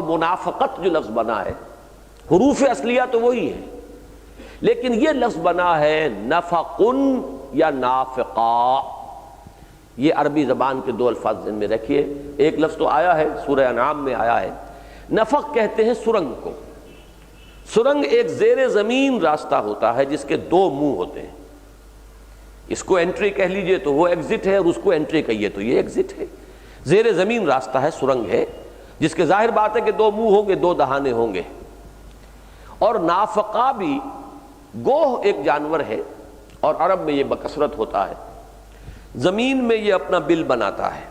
منافقت جو لفظ بنا ہے حروف اصلیہ تو وہی ہے، لیکن یہ لفظ بنا ہے نفقن یا نافقا۔ یہ عربی زبان کے دو الفاظ ذہن میں رکھیے۔ ایک لفظ تو آیا ہے سورہ انعام میں آیا ہے، نفق کہتے ہیں سرنگ کو۔ سرنگ ایک زیر زمین راستہ ہوتا ہے جس کے دو منہ ہوتے ہیں، اس کو انٹری کہہ لیجئے تو وہ ایگزٹ ہے، اور اس کو انٹری کہیے تو یہ ایگزٹ ہے۔ زیر زمین راستہ ہے، سرنگ ہے، جس کے ظاہر بات ہے کہ دو منہ ہوں گے، دو دہانے ہوں گے۔ اور نافقہ بھی گوہ ایک جانور ہے، اور عرب میں یہ بکثرت ہوتا ہے، زمین میں یہ اپنا بل بناتا ہے،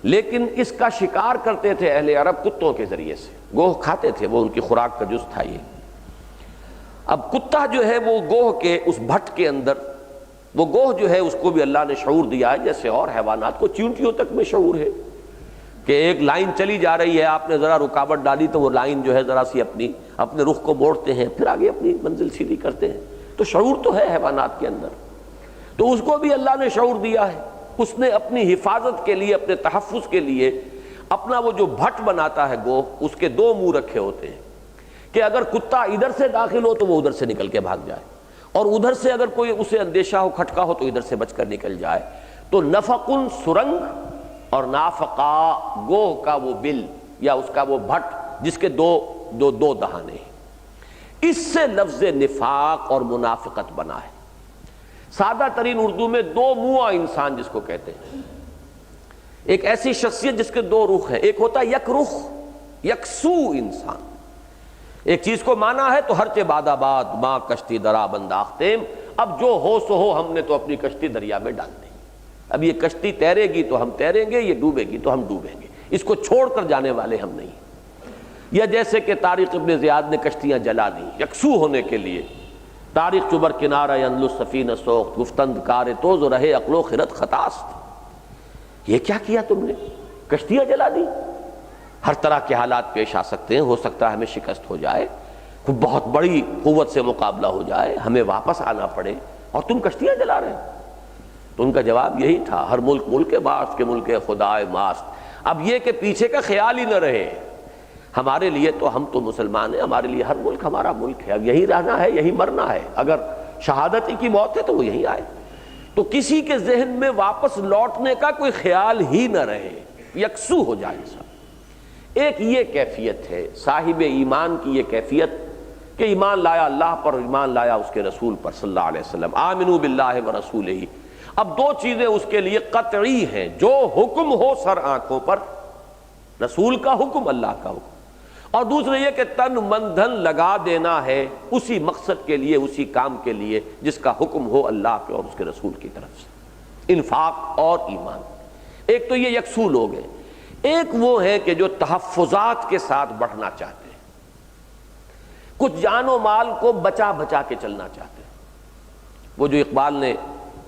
لیکن اس کا شکار کرتے تھے اہل عرب کتوں کے ذریعے سے، گوہ کھاتے تھے، وہ ان کی خوراک کا جز تھا یہ۔ اب کتا جو ہے وہ گوہ کے اس بھٹ کے اندر، وہ گوہ جو ہے اس کو بھی اللہ نے شعور دیا ہے، جیسے اور حیوانات کو چیونٹیوں تک میں شعور ہے کہ ایک لائن چلی جا رہی ہے، آپ نے ذرا رکاوٹ ڈالی تو وہ لائن جو ہے ذرا سی اپنے رخ کو موڑتے ہیں، پھر آگے اپنی منزل سیدھی کرتے ہیں۔ تو شعور تو ہے حیوانات کے اندر، تو اس کو بھی اللہ نے شعور دیا ہے۔ اس نے اپنی حفاظت کے لیے، اپنے تحفظ کے لیے اپنا وہ جو بھٹ بناتا ہے گوہ، اس کے دو منہ رکھے ہوتے ہیں کہ اگر کتا ادھر سے داخل ہو تو وہ ادھر سے نکل کے بھاگ جائے، اور ادھر سے اگر کوئی اسے اندیشہ ہو، کھٹکا ہو، تو ادھر سے بچ کر نکل جائے۔ تو نفقن سرنگ اور نافقا گوہ کا وہ بل یا اس کا وہ بھٹ جس کے دو دہانے ہیں۔ اس سے لفظ نفاق اور منافقت بنا ہے۔ سادہ ترین اردو میں دو منہ انسان جس کو کہتے ہیں، ایک ایسی شخصیت جس کے دو رخ ہیں، ایک ہوتا ہے یک رخ، یکسو انسان، ایک چیز کو مانا ہے تو ہر چہ باد آباد ماں کشتی درا بنداختیم، اب جو ہو سو ہو، ہم نے تو اپنی کشتی دریا میں ڈال دی، اب یہ کشتی تیرے گی تو ہم تیریں گے، یہ ڈوبے گی تو ہم ڈوبیں گے، اس کو چھوڑ کر جانے والے ہم نہیں۔ یا جیسے کہ طارق ابن زیاد نے کشتیاں جلا دیں یکسو ہونے کے لیے، تاریخ چبر کنارہ ینلو سفینہ سوخت، گفتند کار توز رہے عقل و خرد خطاست۔ یہ کیا کیا تم نے؟ کشتیاں جلا دی۔ ہر طرح کے حالات پیش آ سکتے ہیں، ہو سکتا ہے ہمیں شکست ہو جائے، کوئی بہت بڑی قوت سے مقابلہ ہو جائے، ہمیں واپس آنا پڑے، اور تم کشتیاں جلا رہے ہیں۔ تو ان کا جواب یہی تھا، ہر ملک ملک باست کے ملک خدائے ماست۔ اب یہ کہ پیچھے کا خیال ہی نہ رہے، ہمارے لیے تو ہم تو مسلمان ہیں، ہمارے لیے ہر ملک ہمارا ملک ہے، اب یہی رہنا ہے، یہی مرنا ہے، اگر شہادت ہی کی موت ہے تو وہ یہی آئے۔ تو کسی کے ذہن میں واپس لوٹنے کا کوئی خیال ہی نہ رہے، یکسو ہو جائے انسان۔ ایک یہ کیفیت ہے صاحب ایمان کی، یہ کیفیت کہ ایمان لایا اللہ پر، ایمان لایا اس کے رسول پر صلی اللہ علیہ وسلم، آمنوا باللہ ورسولہ۔ اب دو چیزیں اس کے لیے قطعی ہیں، جو حکم ہو سر آنکھوں پر، رسول کا حکم، اللہ کا حکم، اور دوسرے یہ کہ تن من دھن لگا دینا ہے اسی مقصد کے لیے، اسی کام کے لیے جس کا حکم ہو اللہ کے اور اس کے رسول کی طرف سے، انفاق اور ایمان۔ ایک تو یہ یکسو لوگ ہیں، ایک وہ ہے کہ جو تحفظات کے ساتھ بڑھنا چاہتے ہیں، کچھ جان و مال کو بچا بچا کے چلنا چاہتے ہیں۔ وہ جو اقبال نے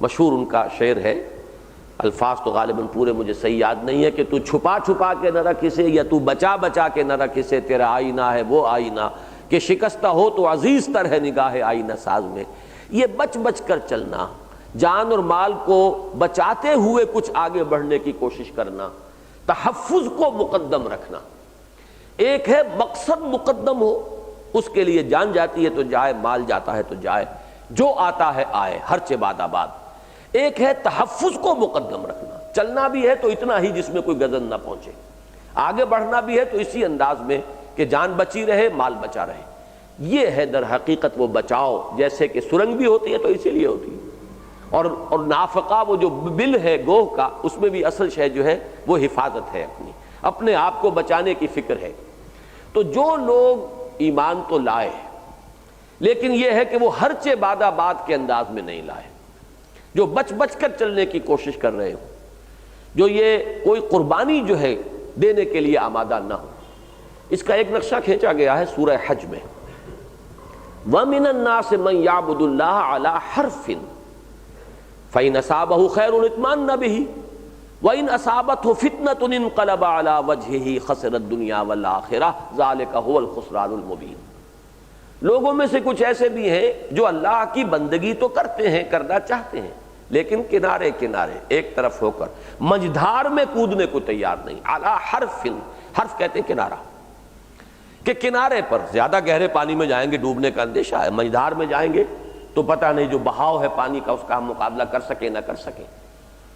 مشہور ان کا شعر ہے، الفاظ تو غالباً پورے مجھے صحیح یاد نہیں ہے، کہ تو چھپا چھپا کے نہ رکھ اسے، یا تو بچا بچا کے نہ رکھ اسے، تیرا آئینہ ہے وہ آئینہ کہ شکستہ ہو تو عزیز تر ہے نگاہ آئینہ ساز میں۔ یہ بچ بچ کر چلنا، جان اور مال کو بچاتے ہوئے کچھ آگے بڑھنے کی کوشش کرنا، تحفظ کو مقدم رکھنا۔ ایک ہے مقصد مقدم ہو، اس کے لیے جان جاتی ہے تو جائے، مال جاتا ہے تو جائے، جو آتا ہے آئے، ہر چہ باد آباد۔ ایک ہے تحفظ کو مقدم رکھنا، چلنا بھی ہے تو اتنا ہی جس میں کوئی غضب نہ پہنچے، آگے بڑھنا بھی ہے تو اسی انداز میں کہ جان بچی رہے، مال بچا رہے۔ یہ ہے در حقیقت وہ بچاؤ، جیسے کہ سرنگ بھی ہوتی ہے تو اسی لیے ہوتی ہے، اور نافقہ وہ جو بل ہے گوہ کا، اس میں بھی اصل شے جو ہے وہ حفاظت ہے، اپنے آپ کو بچانے کی فکر ہے۔ تو جو لوگ ایمان تو لائے، لیکن یہ ہے کہ وہ ہر چہ باد آباد کے انداز میں نہیں لائے، جو بچ بچ کر چلنے کی کوشش کر رہے ہو، جو یہ کوئی قربانی جو ہے دینے کے لیے آمادہ نہ ہو۔ اس کا ایک نقشہ کھینچا گیا ہے سورہ حج میں، وَمِنَ النَّاسِ مَن يَعْبُدُ اللَّهَ عَلَى حَرْفٍ فَإِنْ أَصَابَهُ خَيْرٌ اطْمَأَنَّ بِهِ وَإِنْ أَصَابَتْهُ فِتْنَةٌ انقلب عَلَى وَجْهِهِ خَسِرَ الدُّنْيَا وَالْآخِرَةَ ذَلِكَ هُوَ الْخُسْرَانُ الْمُبِينُ۔ لوگوں میں سے کچھ ایسے بھی ہیں جو اللہ کی بندگی تو کرتے ہیں، کرنا چاہتے ہیں، لیکن کنارے کنارے ایک طرف ہو کر مجدھار میں کودنے کو تیار نہیں۔ علی حرف، حرف کہتے ہیں کنارہ، کہ کنارے پر زیادہ گہرے پانی میں جائیں گے ڈوبنے کا اندیشہ ہے، مجھدار میں جائیں گے تو پتہ نہیں جو بہاؤ ہے پانی کا اس کا ہم مقابلہ کر سکیں نہ کر سکیں۔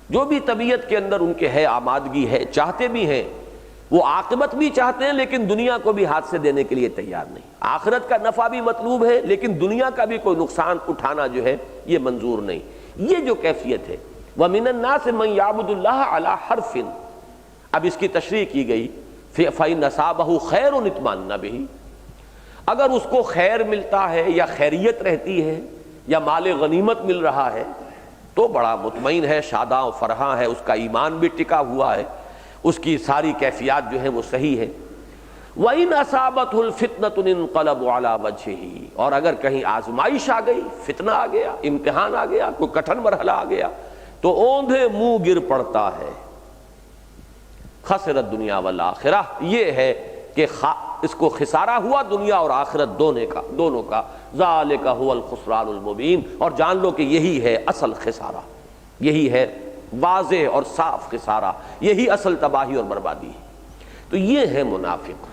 جو بھی طبیعت کے اندر ان کے ہے آمادگی ہے، چاہتے بھی ہیں، وہ عاقبت بھی چاہتے ہیں لیکن دنیا کو بھی ہاتھ سے دینے کے لیے تیار نہیں۔ آخرت کا نفع بھی مطلوب ہے لیکن دنیا کا بھی کوئی نقصان اٹھانا جو ہے یہ منظور نہیں۔ یہ جو کیفیت ہے وَمِنَ النَّاسِ مَن يَعْبُدُ اللَّهَ عَلَى حَرْفٍ، اب اس کی تشریح کی گئی فَإِنْ أَصَابَهُ خَيْرٌ اطْمَأَنَّ بِهِ، اگر اس کو خیر ملتا ہے یا خیریت رہتی ہے یا مال غنیمت مل رہا ہے تو بڑا مطمئن ہے، شاداں و فرحاں ہے، اس کا ایمان بھی ٹکا ہوا ہے، اس کی ساری کیفیات جو ہیں وہ صحیح ہے۔ وَإِنْ أَصَابَتْهُ الْفِتْنَةُ انقلب عَلَى وَجْهِهِ، اور اگر کہیں آزمائش آ گئی، فتنہ آ گیا، امتحان آ گیا، کوئی کٹھن مرحلہ آ گیا تو اوندھے منہ گر پڑتا ہے۔ خسرت دنیا والآخرہ، یہ ہے کہ اس کو خسارہ ہوا دنیا اور آخرت دونوں کا۔ ذالک هو الخسران المبین، اور جان لو کہ یہی ہے اصل خسارہ، یہی ہے واضح اور صاف خسارہ، یہی اصل تباہی اور بربادی ہے۔ تو یہ ہے منافق۔